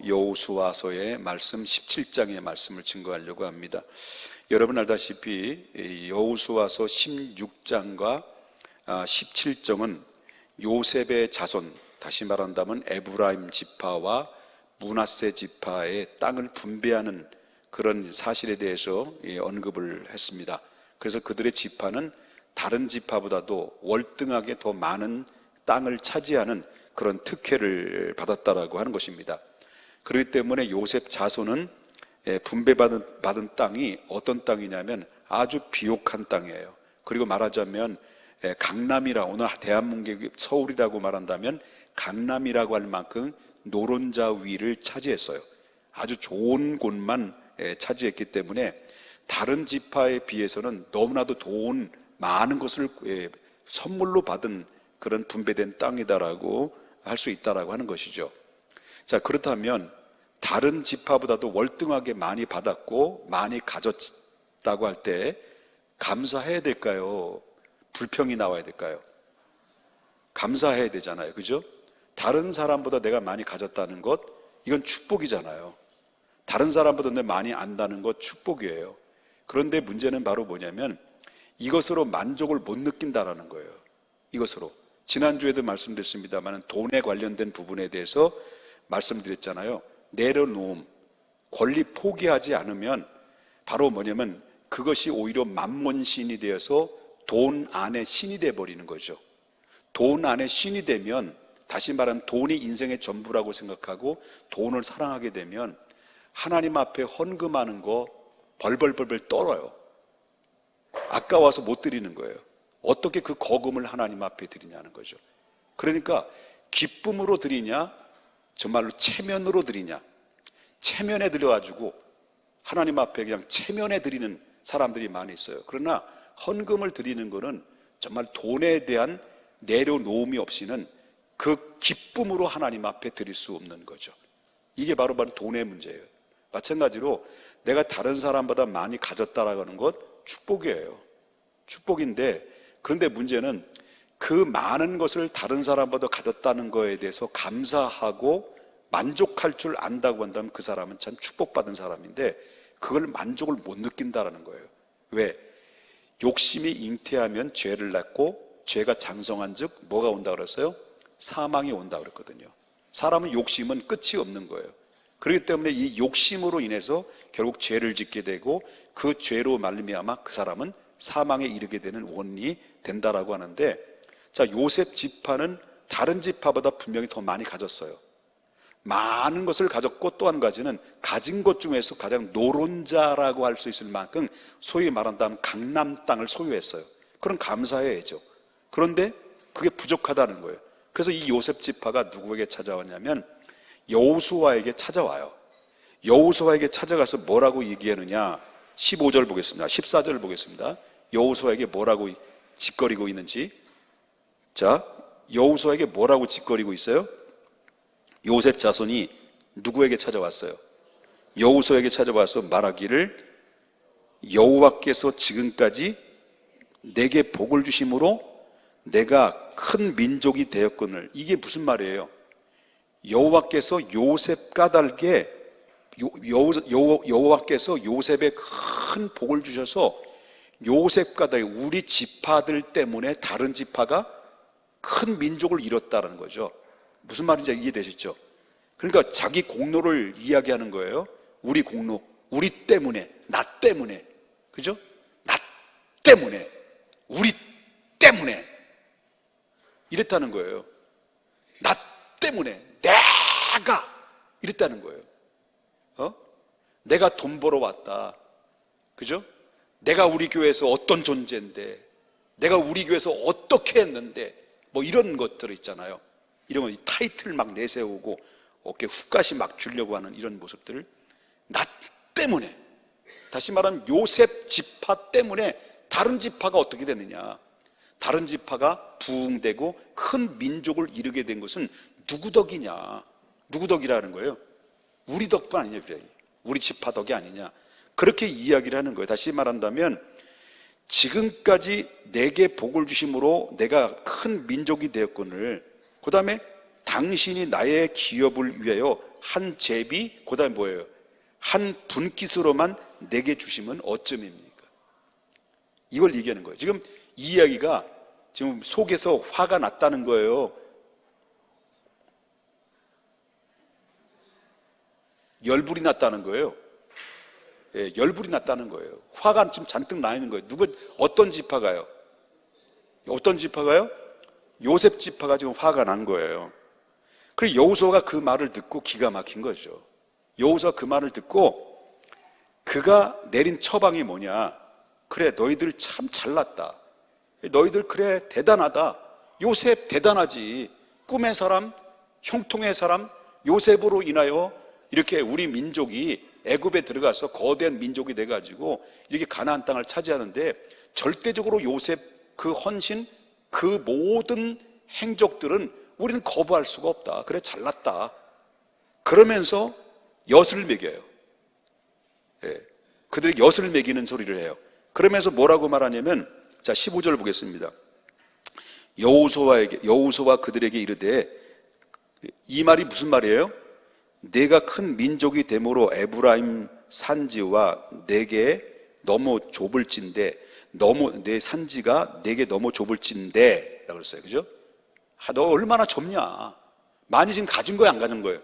여호수아서의 말씀 17장의 말씀을 증거하려고 합니다. 여러분 알다시피 여호수아서 16장과 17장은 요셉의 자손, 다시 말한다면 에브라임 지파와 므낫세 지파의 땅을 분배하는 그런 사실에 대해서 언급을 했습니다. 그래서 그들의 지파는 다른 지파보다도 월등하게 더 많은 땅을 차지하는 그런 특혜를 받았다라고 하는 것입니다. 그렇기 때문에 요셉 자손은 분배받은 땅이 어떤 땅이냐면 아주 비옥한 땅이에요. 그리고 말하자면 강남이라, 오늘 대한민국 서울이라고 말한다면 강남이라고 할 만큼 노른자 위를 차지했어요. 아주 좋은 곳만 차지했기 때문에 다른 지파에 비해서는 너무나도 돈 많은 것을 선물로 받은 그런 분배된 땅이다라고 할 수 있다라고 하는 것이죠. 자, 그렇다면 다른 지파보다도 월등하게 많이 받았고 많이 가졌다고 할 때 감사해야 될까요? 불평이 나와야 될까요? 감사해야 되잖아요. 그죠? 다른 사람보다 내가 많이 가졌다는 것, 이건 축복이잖아요. 다른 사람보다 내가 많이 안다는 것 축복이에요. 그런데 문제는 바로 뭐냐면 이것으로 만족을 못 느낀다라는 거예요. 이것으로. 지난주에도 말씀드렸습니다만 돈에 관련된 부분에 대해서 말씀드렸잖아요. 내려놓음, 권리 포기하지 않으면 바로 뭐냐면 그것이 오히려 만몬신이 되어서 돈 안에 신이 돼버리는 거죠. 돈 안에 신이 되면, 다시 말하면 돈이 인생의 전부라고 생각하고 돈을 사랑하게 되면 하나님 앞에 헌금하는 거 벌벌벌벌 떨어요. 아까워서 못 드리는 거예요. 어떻게 그 거금을 하나님 앞에 드리냐는 거죠. 그러니까 기쁨으로 드리냐, 정말로 체면으로 드리냐. 체면에 드려가지고 하나님 앞에 그냥 체면에 드리는 사람들이 많이 있어요. 그러나 헌금을 드리는 것은 정말 돈에 대한 내려놓음이 없이는 그 기쁨으로 하나님 앞에 드릴 수 없는 거죠. 이게 바로 돈의 문제예요. 마찬가지로 내가 다른 사람보다 많이 가졌다라고 하는 것 축복이에요. 축복인데, 그런데 문제는 그 많은 것을 다른 사람보다 가졌다는 거에 대해서 감사하고 만족할 줄 안다고 한다면 그 사람은 참 축복받은 사람인데 그걸 만족을 못 느낀다는 거예요. 왜? 욕심이 잉태하면 죄를 낳고 죄가 장성한 즉 뭐가 온다고 그랬어요? 사망이 온다고 그랬거든요. 사람은 욕심은 끝이 없는 거예요. 그렇기 때문에 이 욕심으로 인해서 결국 죄를 짓게 되고 그 죄로 말미암아 그 사람은 사망에 이르게 되는 원인이 된다라고 하는데, 자, 요셉 지파는 다른 지파보다 분명히 더 많이 가졌어요. 많은 것을 가졌고 또 한 가지는 가진 것 중에서 가장 노른자라고 할 수 있을 만큼 소위 말한다면 강남 땅을 소유했어요. 그럼 감사해야죠. 그런데 그게 부족하다는 거예요. 그래서 이 요셉 지파가 누구에게 찾아왔냐면 여호수아에게 찾아와요. 여호수아에게 찾아가서 뭐라고 얘기하느냐, 15절 보겠습니다. 14절 보겠습니다. 여호수아에게 뭐라고 짓거리고 있는지. 자, 여호수아에게 뭐라고 짓거리고 있어요? 요셉 자손이 누구에게 찾아왔어요? 여호수아에게 찾아와서 말하기를 여호와께서 지금까지 내게 복을 주심으로 내가 큰 민족이 되었거늘. 이게 무슨 말이에요? 여호와께서 요셉 까닭에 여호와께서 요셉에 큰 복을 주셔서 요셉 까닭에 우리 지파들 때문에 다른 지파가 큰 민족을 이뤘다는 거죠. 무슨 말인지 이해되시죠? 그러니까 자기 공로를 이야기하는 거예요. 우리 공로, 우리 때문에, 나 때문에, 그죠? 나 때문에, 우리 때문에 이랬다는 거예요. 나 때문에, 내가 이랬다는 거예요. 내가 돈 벌어 왔다, 그죠? 내가 우리 교회에서 어떤 존재인데, 내가 우리 교회에서 어떻게 했는데, 뭐 이런 것들 있잖아요. 이런 거 타이틀 막 내세우고 어깨 훅가시 막 주려고 하는 이런 모습들, 나 때문에, 다시 말하면 요셉 지파 때문에 다른 지파가 어떻게 됐느냐, 다른 지파가 부흥되고 큰 민족을 이루게 된 것은 누구 덕이냐, 누구 덕이라는 거예요? 우리 덕분 아니냐, 우리 지파 덕이 아니냐, 그렇게 이야기를 하는 거예요. 다시 말한다면 지금까지 내게 복을 주심으로 내가 큰 민족이 되었거늘, 그 다음에 당신이 나의 기업을 위하여 한 제비, 그 다음에 뭐예요? 한 분깃으로만 내게 주시면 어쩌입니까? 이걸 얘기하는 거예요. 지금 이 이야기가 지금 속에서 화가 났다는 거예요. 열불이 났다는 거예요. 예, 열불이 났다는 거예요. 화가 지금 잔뜩 나 있는 거예요. 어떤 지파가요? 어떤 지파가요? 요셉 지파가 지금 화가 난 거예요. 그래서 여호수아가 그 말을 듣고 기가 막힌 거죠. 여호수아가 그 말을 듣고 그가 내린 처방이 뭐냐? 그래, 너희들 참 잘났다. 너희들 그래, 대단하다. 요셉 대단하지. 꿈의 사람, 형통의 사람, 요셉으로 인하여 이렇게 우리 민족이 애굽에 들어가서 거대한 민족이 돼가지고 이렇게 가나안 땅을 차지하는데 절대적으로 요셉 그 헌신, 그 모든 행적들은 우리는 거부할 수가 없다. 그래, 잘났다. 그러면서 엿을 먹여요. 예, 그들에게 엿을 먹이는 소리를 해요. 그러면서 뭐라고 말하냐면, 자, 15절 보겠습니다. 여호수아가 그들에게 이르되, 이 말이 무슨 말이에요? 내가 큰 민족이 되므로 에브라임 산지와 내게 너무 좁을진데, 내 산지가 내게 너무 좁을진데 라고 그랬어요. 그죠? 너 얼마나 좁냐? 많이 지금 가진 거예요, 안 가진 거예요?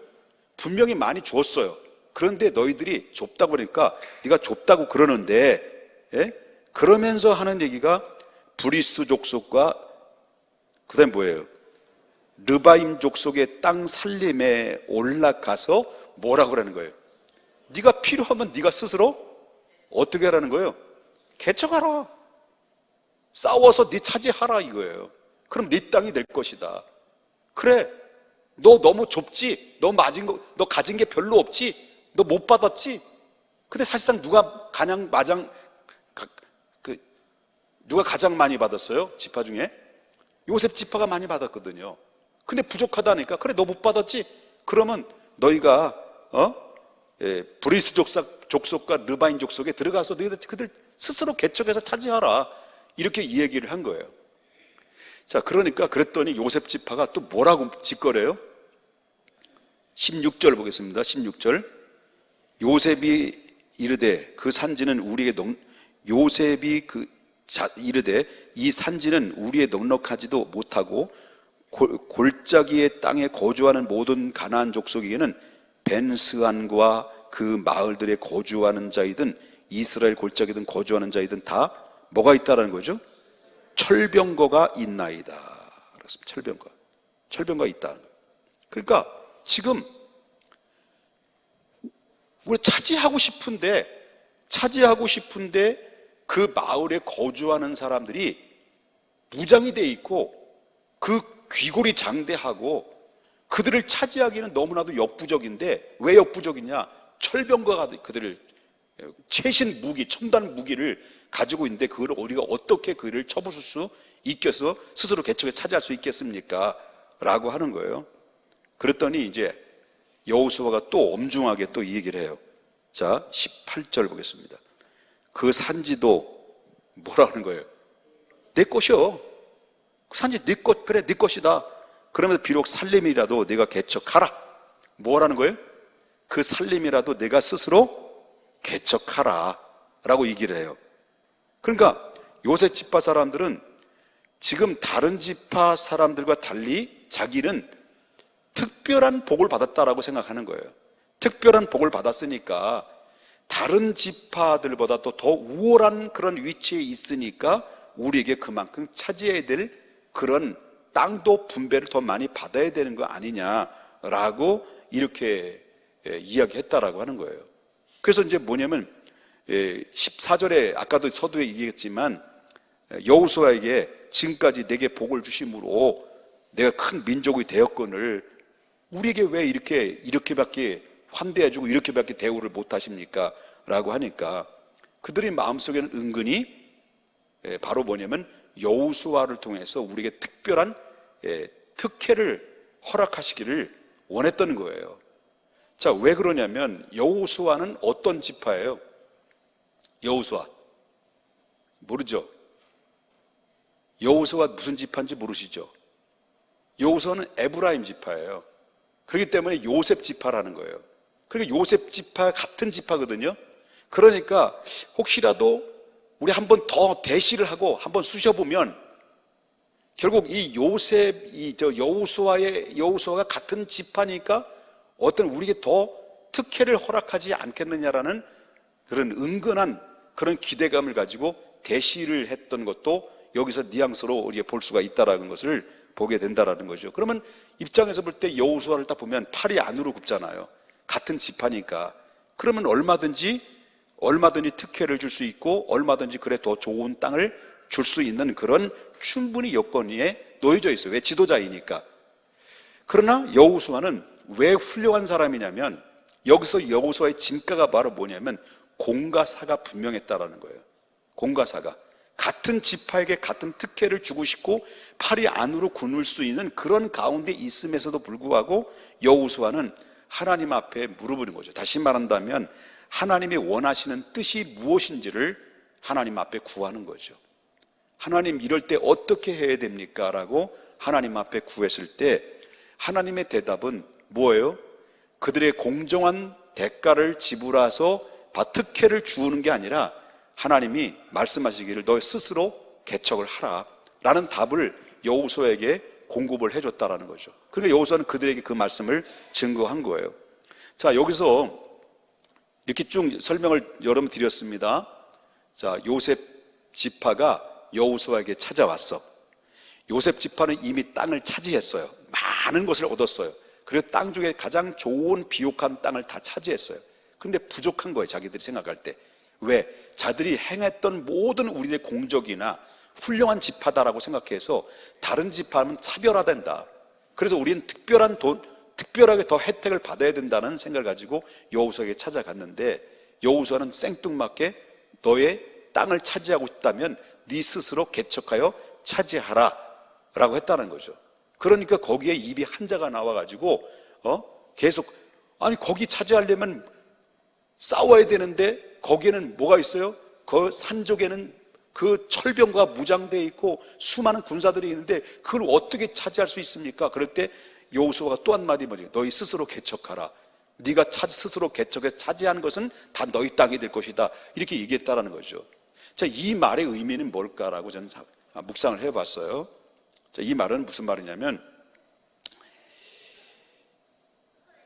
분명히 많이 줬어요. 그런데 너희들이 좁다고 그러니까 네가 좁다고 그러는데, 예? 그러면서 하는 얘기가 브리스 족속과 그다음에 뭐예요? 르바임 족속의 땅 살림에 올라가서 뭐라고 그러는 거예요? 네가 필요하면 네가 스스로 어떻게 하라는 거예요? 개척하라. 싸워서 네 차지하라 이거예요. 그럼 네 땅이 될 것이다. 그래, 너 너무 좁지? 너 가진 게 별로 없지? 너 못 받았지? 근데 사실상 누가 가장 많이 받았어요? 지파 중에? 요셉 지파가 많이 받았거든요. 근데 부족하다니까. 그래, 너 못 받았지? 그러면 너희가 브리스 족속과 르바인 족속에 들어가서 너희들 그들 스스로 개척해서 차지하라. 이렇게 이 얘기를 한 거예요. 자, 그랬더니 요셉 지파가 또 뭐라고 짓거려요? 16절 보겠습니다. 16절. 요셉이 이르되 그 산지는 이르되 이 산지는 우리의 넉넉하지도 못하고 골짜기의 땅에 거주하는 모든 가나안 족속에게는 벤스안과 그 마을들에 거주하는 자이든 이스라엘 골짜기든 거주하는 자이든 다 뭐가 있다라는 거죠? 철병거가 있나이다. 그렇습니다. 철병거가 있다는 거예요. 그러니까 지금 우리 차지하고 싶은데 그 마을에 거주하는 사람들이 무장이 돼 있고 그 귀골이 장대하고 그들을 차지하기는 너무나도 역부족인데, 왜 역부족이냐? 철병거가 그들을 최신 무기, 첨단 무기를 가지고 있는데 그걸 우리가 어떻게 그를 쳐부술 수 있겠어? 스스로 개척에 차지할 수 있겠습니까? 라고 하는 거예요. 그랬더니 이제 여호수아가 또 엄중하게 또 이 얘기를 해요. 자, 18절 보겠습니다. 그 산지도 뭐라 하는 거예요? 내 것이요. 그 산지 네 것, 그래, 네 것이다. 그러면서 비록 살림이라도 네가 개척하라. 뭐라는 거예요? 그 살림이라도 내가 스스로 개척하라 라고 얘기를 해요. 그러니까 요셉 지파 사람들은 지금 다른 지파 사람들과 달리 자기는 특별한 복을 받았다라고 생각하는 거예요. 특별한 복을 받았으니까 다른 지파들보다 또 더 우월한 그런 위치에 있으니까 우리에게 그만큼 차지해야 될 그런 땅도 분배를 더 많이 받아야 되는 거 아니냐라고 이렇게 이야기했다라고 하는 거예요. 그래서 이제 뭐냐면 14절에 아까도 서두에 얘기했지만 여호수아에게 지금까지 내게 복을 주심으로 내가 큰 민족이 되었거늘 우리에게 왜 이렇게밖에 환대해주고 이렇게밖에 대우를 못하십니까? 라고 하니까 그들의 마음속에는 은근히 바로 뭐냐면 여호수아를 통해서 우리에게 특별한 특혜를 허락하시기를 원했던 거예요. 자, 왜 그러냐면 여호수아는 어떤 지파예요? 여호수아 모르죠? 여호수아가 무슨 지파인지 모르시죠? 여호수아는 에브라임 지파예요. 그렇기 때문에 요셉 지파라는 거예요. 그러니까 요셉 지파 같은 지파거든요. 그러니까 혹시라도 우리 한번 더 대시를 하고 한번 쑤셔보면 결국 이 여호수아가 같은 지파니까 어떤 우리에게 더 특혜를 허락하지 않겠느냐라는 그런 은근한 그런 기대감을 가지고 대시를 했던 것도 여기서 뉘앙스로 우리가 볼 수가 있다라는 것을 보게 된다라는 거죠. 그러면 입장에서 볼 때 여호수아를 딱 보면 팔이 안으로 굽잖아요. 같은 지파니까. 그러면 얼마든지 특혜를 줄 수 있고 얼마든지 그래 더 좋은 땅을 줄 수 있는 그런 충분히 여건에 놓여져 있어요. 왜? 지도자이니까. 그러나 여호수아는 왜 훌륭한 사람이냐면 여기서 여호수아의 진가가 바로 뭐냐면 공과사가 분명했다라는 거예요. 공과사가 같은 지파에게 같은 특혜를 주고 싶고 팔이 안으로 굽을 수 있는 그런 가운데 있음에서도 불구하고 여호수아는 하나님 앞에 물어보는 거죠. 다시 말한다면 하나님이 원하시는 뜻이 무엇인지를 하나님 앞에 구하는 거죠. 하나님 이럴 때 어떻게 해야 됩니까? 라고 하나님 앞에 구했을 때 하나님의 대답은 뭐예요? 그들의 공정한 대가를 지불해서 특혜를 주는 게 아니라 하나님이 말씀하시기를 너 스스로 개척을 하라 라는 답을 여호수아에게 공급을 해줬다라는 거죠. 그러니까 여호수아는 그들에게 그 말씀을 증거한 거예요. 자, 여기서 이렇게 쭉 설명을 여러 번 드렸습니다. 자, 요셉 지파가 여호수아에게 찾아왔어. 요셉 지파는 이미 땅을 차지했어요. 많은 것을 얻었어요. 그리고 땅 중에 가장 좋은 비옥한 땅을 다 차지했어요. 그런데 부족한 거예요, 자기들이 생각할 때. 왜? 자들이 행했던 모든 우리의 공적이나 훌륭한 지파다라고 생각해서 다른 지파는 차별화된다. 그래서 우리는 특별하게 더 혜택을 받아야 된다는 생각을 가지고 여호수아에게 찾아갔는데 여호수아는 생뚱맞게 너의 땅을 차지하고 싶다면 네 스스로 개척하여 차지하라 라고 했다는 거죠. 그러니까 거기에 입이 한자가 나와가지고 계속 아니 거기 차지하려면 싸워야 되는데 거기에는 뭐가 있어요? 그 산쪽에는 그 철병과 무장되어 있고 수많은 군사들이 있는데 그걸 어떻게 차지할 수 있습니까? 그럴 때 여호수아가 또 한마디 뭐지? 너희 스스로 개척하라. 네가 스스로 개척해 차지한 것은 다 너희 땅이 될 것이다. 이렇게 얘기했다라는 거죠. 자, 이 말의 의미는 뭘까라고 저는 묵상을 해봤어요. 자, 이 말은 무슨 말이냐면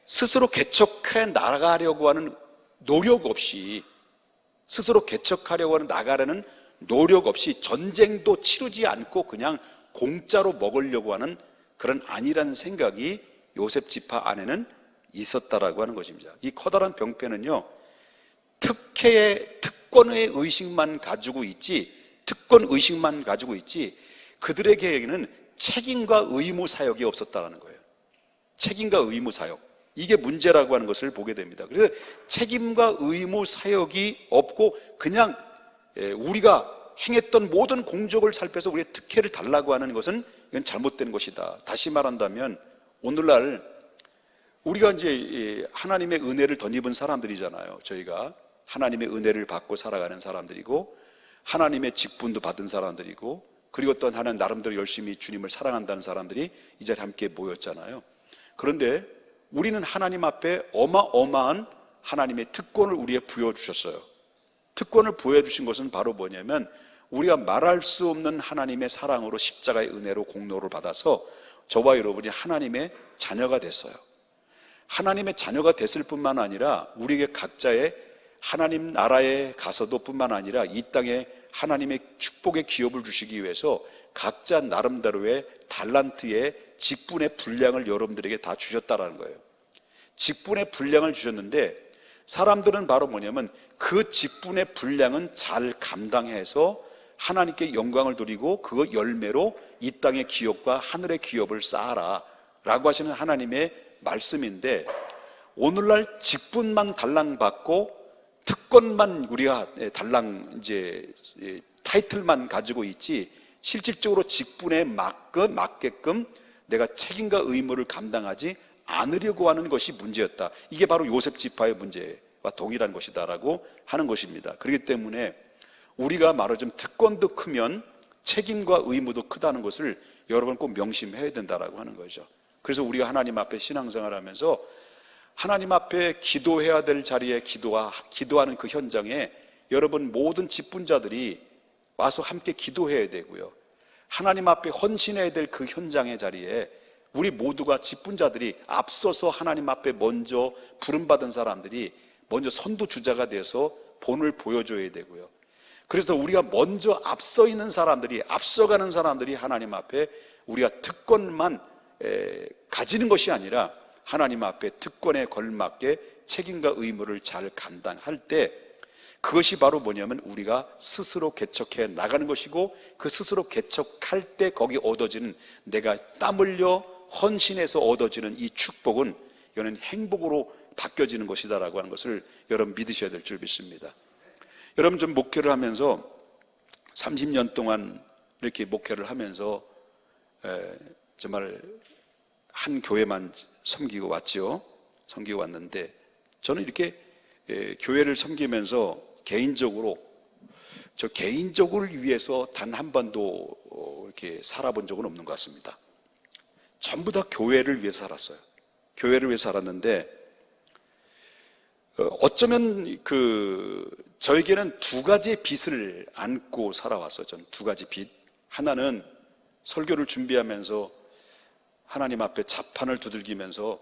스스로 개척해 나가려고 하는 노력 없이 스스로 개척하려고 하는 나가려는 노력 없이 전쟁도 치르지 않고 그냥 공짜로 먹으려고 하는 그런 아니라는 생각이 요셉 지파 안에는 있었다라고 하는 것입니다. 이 커다란 병폐는요, 특권의 의식만 가지고 있지, 특권 의식만 가지고 있지, 그들에게는 책임과 의무 사역이 없었다는 거예요. 책임과 의무 사역. 이게 문제라고 하는 것을 보게 됩니다. 그래서 책임과 의무 사역이 없고 그냥 우리가 행했던 모든 공적을 살펴서 우리의 특혜를 달라고 하는 것은 이건 잘못된 것이다. 다시 말한다면 오늘날 우리가 이제 하나님의 은혜를 덧입은 사람들이잖아요. 저희가 하나님의 은혜를 받고 살아가는 사람들이고 하나님의 직분도 받은 사람들이고 그리고 또 하나님 나름대로 열심히 주님을 사랑한다는 사람들이 이 자리에 함께 모였잖아요. 그런데 우리는 하나님 앞에 어마어마한 하나님의 특권을 우리에 부여주셨어요. 특권을 부여주신 것은 바로 뭐냐면 우리가 말할 수 없는 하나님의 사랑으로 십자가의 은혜로 공로를 받아서 저와 여러분이 하나님의 자녀가 됐어요. 하나님의 자녀가 됐을 뿐만 아니라 우리에게 각자의 하나님 나라에 가서도 뿐만 아니라 이 땅에 하나님의 축복의 기업을 주시기 위해서 각자 나름대로의 달란트의 직분의 분량을 여러분들에게 다 주셨다라는 거예요. 직분의 분량을 주셨는데 사람들은 바로 뭐냐면 그 직분의 분량은 잘 감당해서 하나님께 영광을 돌리고 그 열매로 이 땅의 기업과 하늘의 기업을 쌓아라 라고 하시는 하나님의 말씀인데 오늘날 직분만 달랑받고 특권만 우리가 타이틀만 가지고 있지 실질적으로 직분에 맞게끔 내가 책임과 의무를 감당하지 않으려고 하는 것이 문제였다. 이게 바로 요셉 지파의 문제와 동일한 것이다라고 하는 것입니다. 그렇기 때문에 우리가 말하자면 특권도 크면 책임과 의무도 크다는 것을 여러분 꼭 명심해야 된다라고 하는 거죠. 그래서 우리가 하나님 앞에 신앙생활 하면서 하나님 앞에 기도해야 될 자리에 기도하는 그 현장에 여러분 모든 직분자들이 와서 함께 기도해야 되고요. 하나님 앞에 헌신해야 될 그 현장의 자리에 우리 모두가 직분자들이 앞서서 하나님 앞에 먼저 부름받은 사람들이 먼저 선두주자가 돼서 본을 보여줘야 되고요. 그래서 우리가 먼저 앞서 있는 사람들이, 앞서가는 사람들이 하나님 앞에 우리가 특권만 가지는 것이 아니라 하나님 앞에 특권에 걸맞게 책임과 의무를 잘 감당할 때 그것이 바로 뭐냐면 우리가 스스로 개척해 나가는 것이고, 그 스스로 개척할 때 거기 얻어지는, 내가 땀 흘려 헌신해서 얻어지는 이 축복은 이거는 행복으로 바뀌어지는 것이다라고 하는 것을 여러분 믿으셔야 될 줄 믿습니다. 여러분, 좀 목회를 하면서 30년 동안 이렇게 목회를 하면서 정말 한 교회만 섬기고 왔죠. 섬기고 왔는데 저는 이렇게 교회를 섬기면서 개인적으로 위해서 단 한 번도 이렇게 살아본 적은 없는 것 같습니다. 전부 다 교회를 위해서 살았어요. 교회를 위해서 살았는데 어쩌면 저에게는 두 가지의 빚을 안고 살아왔어요. 저는 두 가지 빚. 하나는 설교를 준비하면서 하나님 앞에 자판을 두들기면서,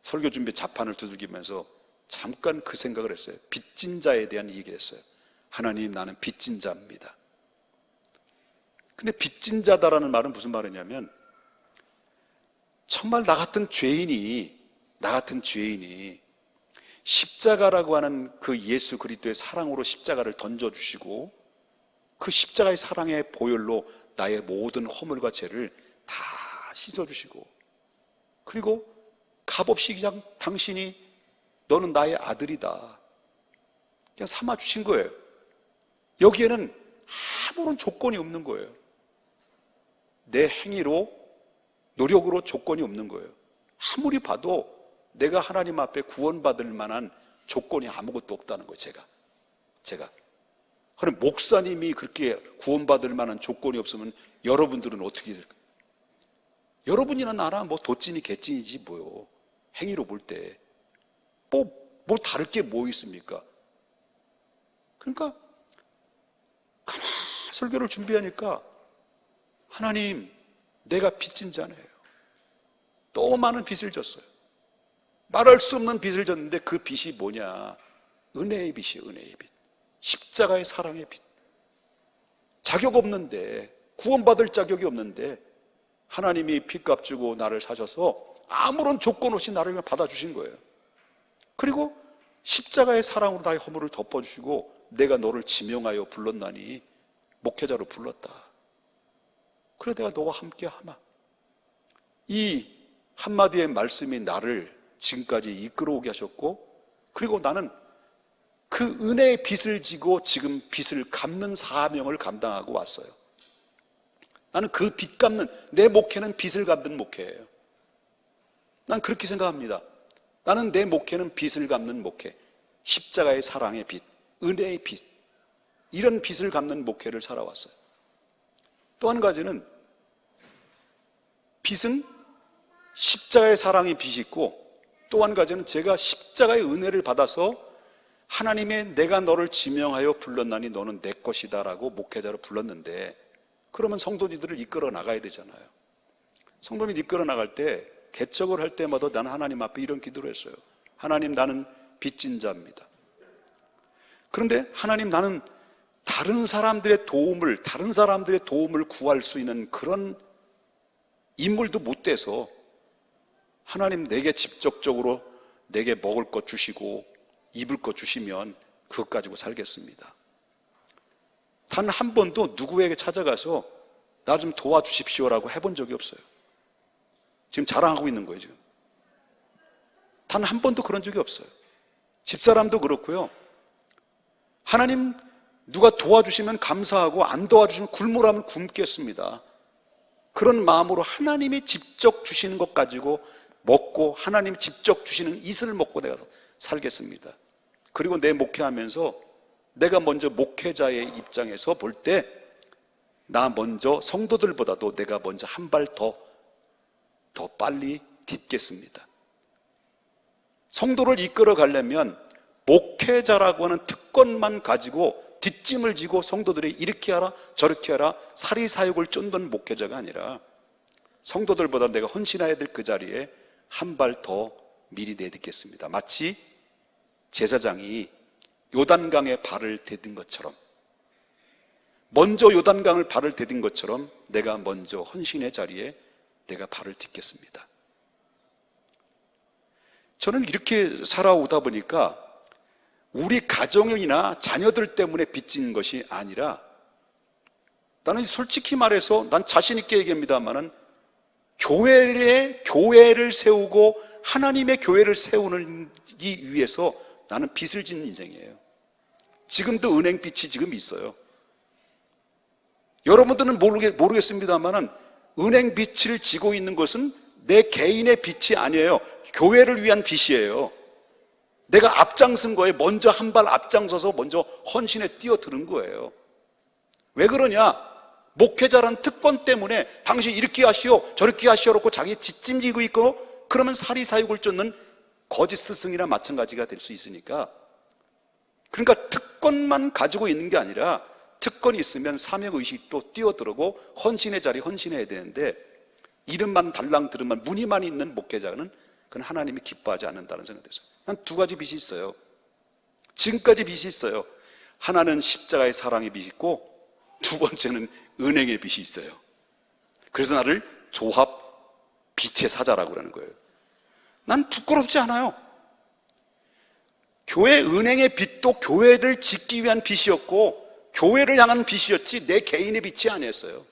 설교 준비 자판을 두들기면서 잠깐 그 생각을 했어요. 빚진 자에 대한 얘기를 했어요. 하나님, 나는 빚진 자입니다. 근데 빚진 자다라는 말은 무슨 말이냐면, 정말 나 같은 죄인이 십자가라고 하는 그 예수 그리스도의 사랑으로 십자가를 던져주시고, 그 십자가의 사랑의 보혈로 나의 모든 허물과 죄를 다 씻어주시고, 그리고 값없이 그냥 당신이 너는 나의 아들이다 그냥 삼아주신 거예요. 여기에는 아무런 조건이 없는 거예요. 내 행위로, 노력으로 조건이 없는 거예요. 아무리 봐도 내가 하나님 앞에 구원받을 만한 조건이 아무것도 없다는 거예요. 제가. 그럼 목사님이 그렇게 구원받을 만한 조건이 없으면 여러분들은 어떻게 될까요? 여러분이나 나나 뭐 도찐이 개찐이지 뭐요. 행위로 볼 때 뭐 다를 게 뭐 있습니까? 그러니까 가만히 설교를 준비하니까, 하나님, 내가 빚진 자네요. 또 많은 빚을 졌어요. 말할 수 없는 빚을 졌는데 그 빚이 뭐냐? 은혜의 빚이에요. 은혜의 빚. 십자가의 사랑의 빚. 자격 없는데, 구원받을 자격이 없는데 하나님이 빚값 주고 나를 사셔서 아무런 조건 없이 나를 받아주신 거예요. 그리고 십자가의 사랑으로 나의 허물을 덮어주시고, 내가 너를 지명하여 불렀나니 목회자로 불렀다. 그래 내가 너와 함께 하마. 이 한마디의 말씀이 나를 지금까지 이끌어오게 하셨고, 그리고 나는 그 은혜의 빚을 지고 지금 빚을 갚는 사명을 감당하고 왔어요. 나는 그 빚 갚는, 내 목회는 빚을 갚는 목회예요. 난 그렇게 생각합니다. 나는 내 목회는 빚을 갚는 목회, 십자가의 사랑의 빚, 은혜의 빚, 이런 빚을 갚는 목회를 살아왔어요. 또 한 가지는, 빚은 십자가의 사랑의 빚이 있고, 또 한 가지는 제가 십자가의 은혜를 받아서 하나님의 내가 너를 지명하여 불렀나니 너는 내 것이다 라고 목회자로 불렀는데, 그러면 성도들을 이끌어 나가야 되잖아요. 성도들이 이끌어 나갈 때, 개척을 할 때마다 나는 하나님 앞에 이런 기도를 했어요. 하나님, 나는 빚진 자입니다. 그런데 하나님, 나는 다른 사람들의 도움을 구할 수 있는 그런 인물도 못 돼서, 하나님 내게 직접적으로 내게 먹을 것 주시고 입을 것 주시면 그것 가지고 살겠습니다. 단 한 번도 누구에게 찾아가서 나 좀 도와주십시오라고 해본 적이 없어요. 지금 자랑하고 있는 거예요. 지금 단 한 번도 그런 적이 없어요. 집사람도 그렇고요. 하나님 누가 도와주시면 감사하고, 안 도와주시면 굶으라면 굶겠습니다. 그런 마음으로 하나님이 직접 주시는 것 가지고 먹고, 하나님이 직접 주시는 이슬을 먹고 내가 살겠습니다. 그리고 내 목회하면서 내가 먼저 목회자의 입장에서 볼 때, 나 먼저 성도들보다도 내가 먼저 한 발 더 빨리 딛겠습니다. 성도를 이끌어 가려면 목회자라고 하는 특권만 가지고 뒷짐을 지고 성도들이 이렇게 하라 저렇게 하라 사리사욕을 쫓는 목회자가 아니라 성도들보다 내가 헌신해야 될 그 자리에 한 발 더 미리 내딛겠습니다. 마치 제사장이 요단강에 발을 디딘 것처럼, 먼저 요단강을 발을 디딘 것처럼 내가 먼저 헌신의 자리에 내가 발을 딛겠습니다. 저는 이렇게 살아오다 보니까 우리 가정이나 자녀들 때문에 빚진 것이 아니라, 나는 솔직히 말해서 난 자신 있게 얘기합니다만은 교회를 세우고 하나님의 교회를 세우기 위해서 나는 빚을 진 인생이에요. 지금도 은행 빚이 지금 있어요. 여러분들은 모르겠습니다만은 은행 빚을 지고 있는 것은 내 개인의 빚이 아니에요. 교회를 위한 빚이에요. 내가 앞장선 거에 먼저 한 발 앞장서서 먼저 헌신에 뛰어드는 거예요. 왜 그러냐? 목회자란 특권 때문에 당신 이렇게 하시오 저렇게 하시오라고 자기 뒷짐지고 있고, 그러면 사리사욕을 쫓는 거짓 스승이나 마찬가지가 될 수 있으니까. 그러니까 특권만 가지고 있는 게 아니라 특권이 있으면 사명의식도 뛰어들고 헌신의 자리 헌신해야 되는데, 이름만 달랑 들으면 무늬만 있는 목회자는 그건 하나님이 기뻐하지 않는다는 생각이 들어요. 난 두 가지 빚이 있어요. 지금까지 빚이 있어요. 하나는 십자가의 사랑의 빚이 있고, 두 번째는 은행의 빚이 있어요. 그래서 나를 조합 빛의 사자라고 그러는 거예요. 난 부끄럽지 않아요. 교회 은행의 빚도 교회를 짓기 위한 빚이었고 교회를 향한 빚이었지 내 개인의 빚이 아니었어요.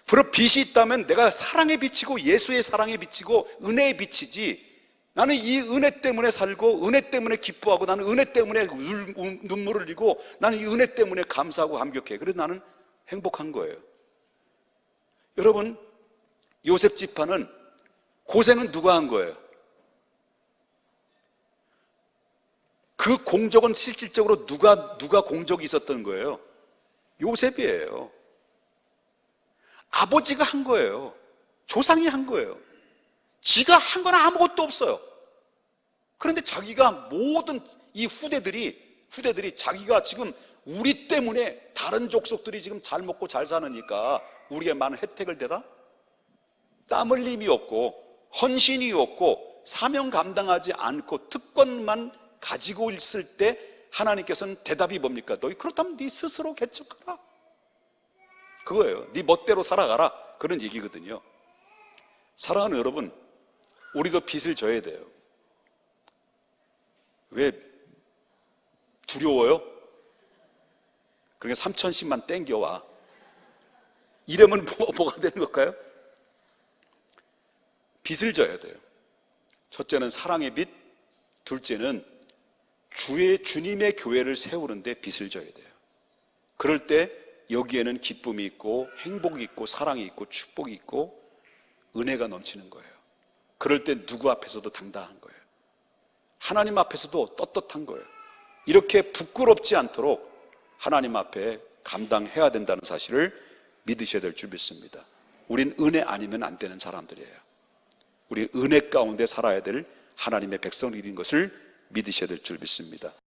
그런 빚이 있다면 내가 사랑의 빚이고 예수의 사랑의 빚이고 은혜의 빚이지, 나는 이 은혜 때문에 살고 은혜 때문에 기뻐하고 나는 은혜 때문에 눈물을 흘리고 나는 이 은혜 때문에 감사하고 감격해. 그래서 나는 행복한 거예요. 여러분, 요셉 지파는 고생은 누가 한 거예요? 그 공적은 실질적으로 누가 공적이 있었던 거예요? 요셉이에요. 아버지가 한 거예요. 조상이 한 거예요. 지가 한 건 아무것도 없어요. 그런데 자기가 모든 이 후대들이 자기가 지금 우리 때문에 다른 족속들이 지금 잘 먹고 잘 사느니까 우리가 많은 혜택을 대다? 땀 흘림이 없고 헌신이 없고 사명 감당하지 않고 특권만 가지고 있을 때 하나님께서는 대답이 뭡니까? 너희 그렇다면 네 스스로 개척하라. 그거예요. 네 멋대로 살아가라. 그런 얘기거든요. 사랑하는 여러분, 우리도 빚을 져야 돼요. 왜 두려워요? 그러니까 3,000씩만 땡겨와. 이러면 뭐가 되는 걸까요? 빚을 져야 돼요. 첫째는 사랑의 빚, 둘째는 주님의 교회를 세우는데 빚을 져야 돼요. 그럴 때 여기에는 기쁨이 있고 행복이 있고 사랑이 있고 축복이 있고 은혜가 넘치는 거예요. 그럴 때 누구 앞에서도 당당한 거예요. 하나님 앞에서도 떳떳한 거예요. 이렇게 부끄럽지 않도록 하나님 앞에 감당해야 된다는 사실을 믿으셔야 될 줄 믿습니다. 우린 은혜 아니면 안 되는 사람들이에요. 우리 은혜 가운데 살아야 될 하나님의 백성들인 것을 믿으셔야 될 줄 믿습니다.